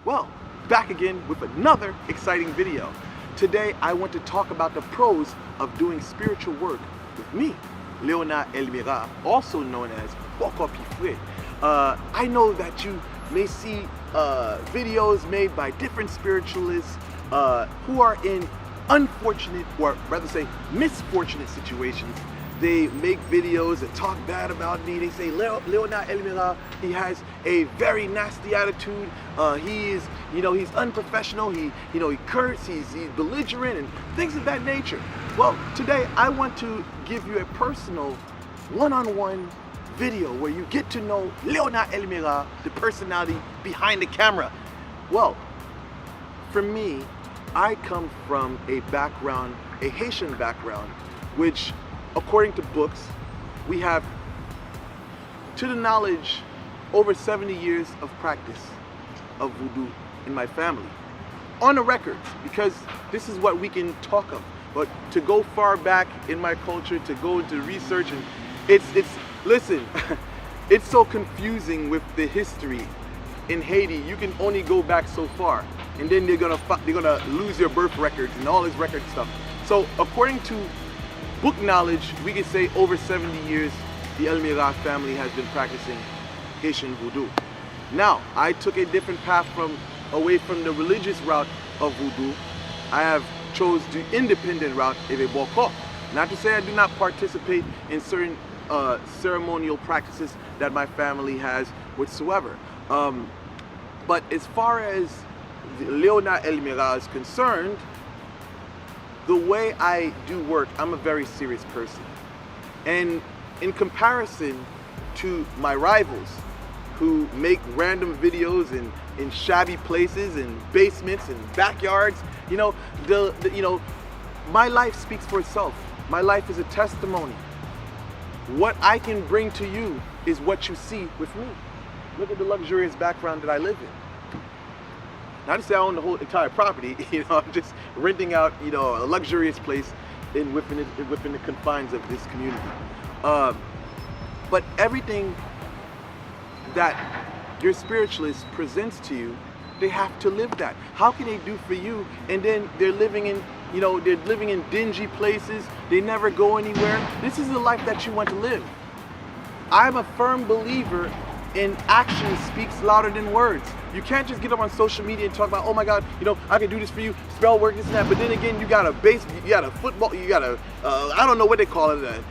Well, back again with another exciting video. Today I want to talk about the pros of doing spiritual work with me, LeonardElmera, also known as Boko. I know that you may see videos made by different spiritualists who are in unfortunate, or rather say misfortunate situations. They make videos that talk bad about me. They say LeonardElmera, he has a very nasty attitude. He's unprofessional. He curses. He's belligerent and things of that nature. Well, today I want to give you a personal, one-on-one video where you get to know LeonardElmera, the personality behind the camera. Well, for me, I come from a background, a Haitian background, which, according to books, we have, to the knowledge, over 70 years of practice of voodoo in my family. On the records, because this is what we can talk of. But to go far back in my culture, to go into research, and listen, it's so confusing with the history in Haiti. You can only go back so far, and then they're gonna lose your birth records and all this record stuff. So according to book knowledge, we can say over 70 years the Elmera family has been practicing Haitian voodoo. Now, I took a different path away from the religious route of voodoo. I have chose the independent route of a Boko. Not to say I do not participate in certain ceremonial practices that my family has whatsoever. But as far as LeonardElmera is concerned, the way I do work, I'm a very serious person. And in comparison to my rivals who make random videos in shabby places, in basements, and backyards, my life speaks for itself. My life is a testimony. What I can bring to you is what you see with me. Look at the luxurious background that I live in. Not to say I own the whole entire property, I'm just renting out, a luxurious place within the confines of this community. But everything that your spiritualist presents to you, they have to live that. How can they do for you, and then they're living in dingy places, they never go anywhere? This is the life that you want to live. I'm a firm believer in action speaks louder than words. You can't just get up on social media and talk about, oh my God, I can do this for you, spell work, this and that. But then again, you got a you got a football, you got a, I don't know what they call it,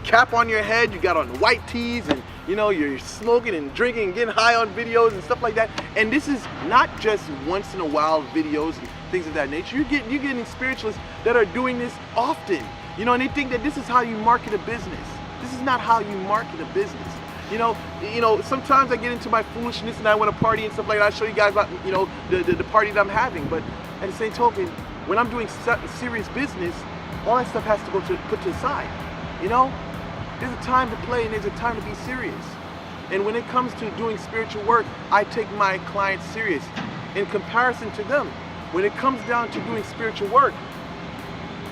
cap on your head, you got on white tees, and you're smoking and drinking and getting high on videos and stuff like that. And this is not just once in a while videos and things of that nature. You're getting spiritualists that are doing this often, and they think that this is how you market a business. This is not how you market a business. Sometimes I get into my foolishness and I want to party and stuff like that. I'll show you guys about, the party that I'm having. But at the same token, when I'm doing serious business, all that stuff has to go put to the side. There's a time to play and there's a time to be serious. And when it comes to doing spiritual work, I take my clients serious. In comparison to them, when it comes down to doing spiritual work,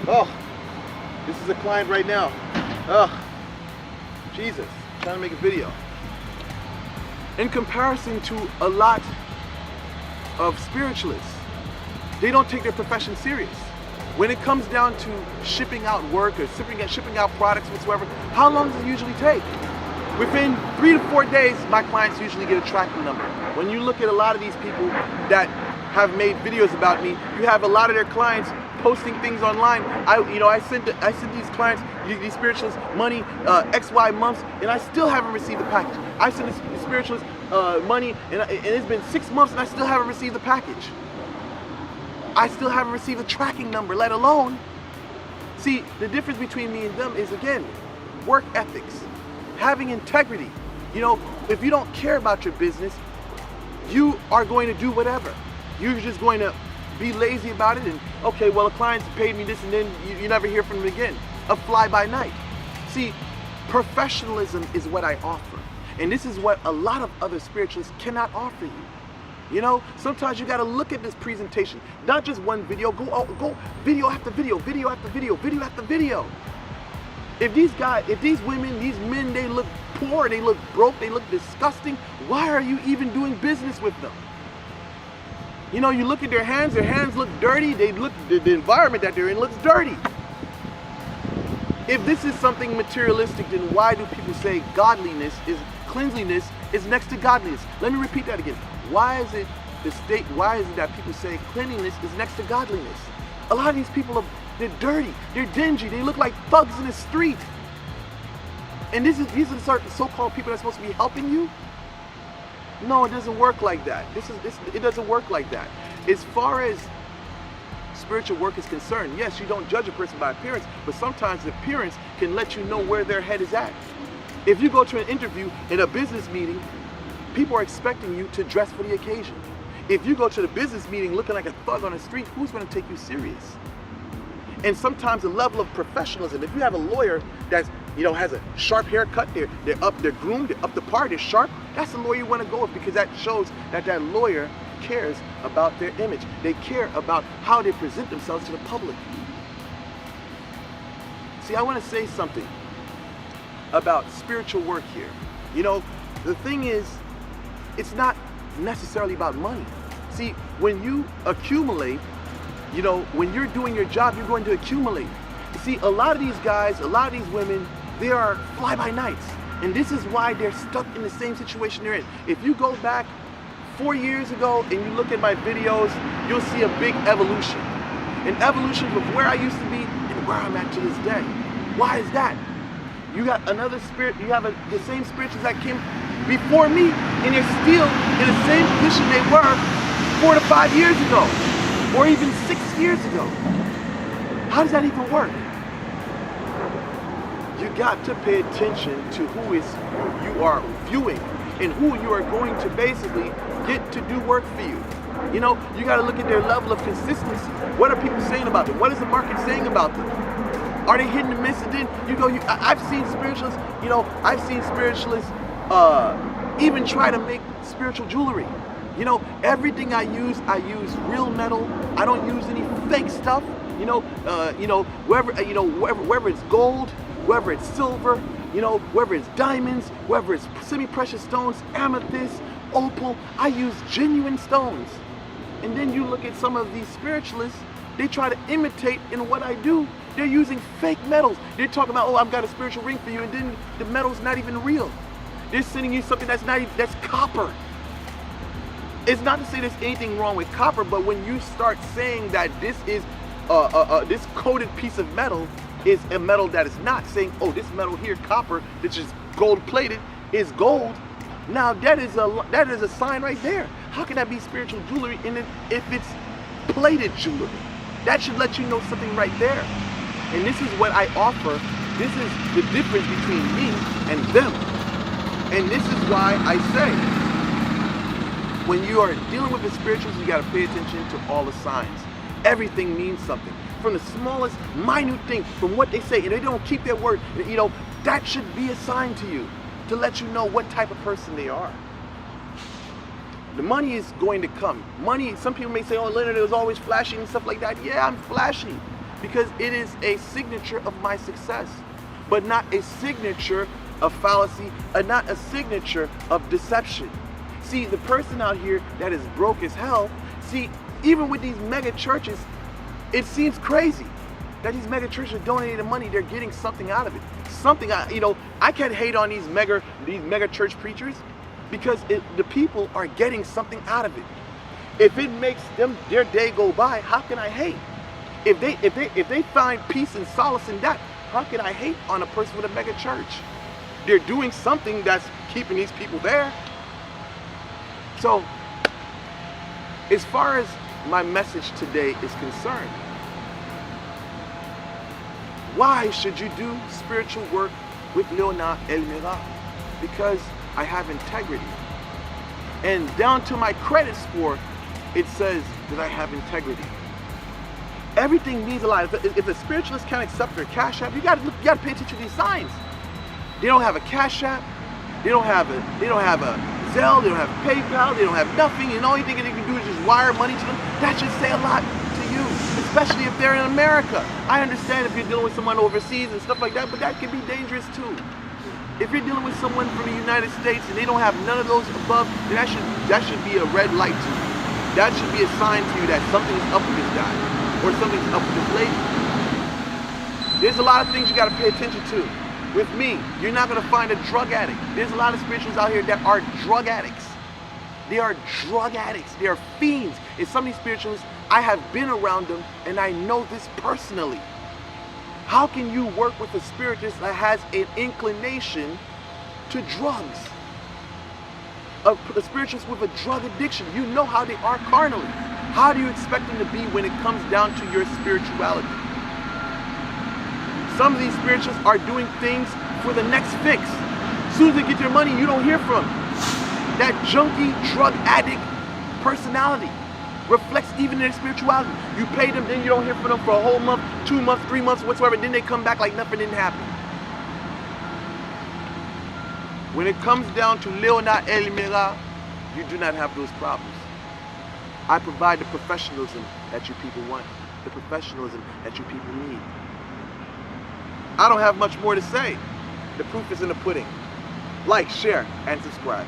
oh, this is a client right now. Oh, Jesus. Trying to make a video. In comparison to a lot of spiritualists, they don't take their profession serious. When it comes down to shipping out work or shipping out products whatsoever, how long does it usually take? Within 3 to 4 days, my clients usually get a tracking number. When you look at a lot of these people that have made videos about me, you have a lot of their clients posting things online. I sent these clients, these spiritualists, money XY months, and I still haven't received the package. I sent the spiritualists money, and it's been 6 months, and I still haven't received the package. I still haven't received a tracking number, let alone. See, the difference between me and them is, again, work ethics, having integrity. If you don't care about your business, you are going to do whatever. You're just going to be lazy about it, and okay, well, the client's paid me this, and then you never hear from them again. A fly-by-night. See, professionalism is what I offer, and this is what a lot of other spiritualists cannot offer you. Sometimes you got to look at this presentation, not just one video. Go video after video, video after video, video after video. If these women, these men, they look poor, they look broke, they look disgusting, why are you even doing business with them? You know, you look at their hands look dirty, the environment that they're in looks dirty. If this is something materialistic, then why do people say cleanliness is next to godliness? Let me repeat that again. Why is it that people say cleanliness is next to godliness? A lot of these people they're dirty, they're dingy, they look like thugs in the street. And these are the so-called people that's supposed to be helping you? No, it doesn't work like that. It doesn't work like that. As far as spiritual work is concerned, yes, you don't judge a person by appearance, but sometimes the appearance can let you know where their head is at. If you go to an interview in a business meeting, people are expecting you to dress for the occasion. If you go to the business meeting looking like a thug on the street, who's going to take you serious? And sometimes the level of professionalism, if you have a lawyer that's, has a sharp haircut, they're groomed, they're up to par, they're sharp, that's the lawyer you want to go with, because that shows that lawyer cares about their image. They care about how they present themselves to the public. See, I want to say something about spiritual work here. The thing is, it's not necessarily about money. See, when you accumulate, when you're doing your job, you're going to accumulate. You see, a lot of these guys, a lot of these women, they are fly-by-nights. And this is why they're stuck in the same situation they're in. If you go back 4 years ago and you look at my videos, you'll see a big evolution. An evolution from where I used to be and where I'm at to this day. Why is that? You got another spirit, you have the same spirituals that came before me, and they're still in the same position they were 4 to 5 years ago, or even 6 years ago. How does that even work? You got to pay attention to who you are viewing and who you are going to basically get to do work for you. You got to look at their level of consistency. What are people saying about them? What is the market saying about them? Are they hitting the miss? And then I've seen spiritualists, even try to make spiritual jewelry. Everything I use real metal. I don't use any fake stuff. Whether it's gold, whether it's silver, whether it's diamonds, whether it's semi-precious stones, amethyst, opal, I use genuine stones. And then you look at some of these spiritualists, they try to imitate in what I do. They're using fake metals. They're talking about, oh, I've got a spiritual ring for you, and then the metal's not even real. They're sending you something that's copper. It's not to say there's anything wrong with copper, but when you start saying that this is this coated piece of metal is a metal that is not, saying, oh, this metal here, copper, which is gold plated, is gold. Now that is a sign right there. How can that be spiritual jewelry if it's plated jewelry? That should let you know something right there. And this is what I offer. This is the difference between me and them. And this is why I say, when you are dealing with the spirituals, you got to pay attention to all the signs. Everything means something. From the smallest, minute thing, from what they say, and they don't keep their word, that should be a sign to you, to let you know what type of person they are. The money is going to come. Money, some people may say, oh, Leonard, it was always flashy and stuff like that. Yeah, I'm flashy because it is a signature of my success, but not a signature of fallacy, and not a signature of deception. See, the person out here that is broke as hell, see, even with these mega churches, it seems crazy that these mega churches are donating the money, they're getting something out of it. I can't hate on these mega church preachers, because the people are getting something out of it. If it makes their day go by, how can I hate? If they find peace and solace in that, how can I hate on a person with a mega church? They're doing something that's keeping these people there. So, as far as my message today is concerned, why should you do spiritual work with LeonardElmera? Because I have integrity. And down to my credit score, it says that I have integrity. Everything means a lot. If a spiritualist can't accept their Cashapp, you gotta pay attention to these signs. They don't have a Cashapp, they don't have a Zelle, they don't have PayPal, they don't have nothing, and all you think they can do is just wire money to them. That should say a lot to you, especially if they're in America. I understand if you're dealing with someone overseas and stuff like that, but that can be dangerous too. If you're dealing with someone from the United States and they don't have none of those above, then that should be a red light to you. that should be a sign to you that something's up with this guy or something's up with this lady. There's a lot of things you got to pay attention to. With me, you're not going to find a drug addict. There's a lot of spirituals out here that are drug addicts. They are drug addicts. They are fiends. And some of these spirituals, I have been around them and I know this personally. How can you work with a spiritist that has an inclination to drugs? A spiritualist with a drug addiction, you know how they are carnally. How do you expect them to be when it comes down to your spirituality? Some of these spiritualists are doing things for the next fix. As soon as they get their money, you don't hear from them. That junkie, drug addict personality reflects even in their spirituality. You pay them, then you don't hear from them for a whole month, 2 months, 3 months, whatsoever. Then they come back like nothing didn't happen. When it comes down to LeonardElmera, you do not have those problems. I provide the professionalism that you people want, the professionalism that you people need. I don't have much more to say. The proof is in the pudding. Like, share, and subscribe.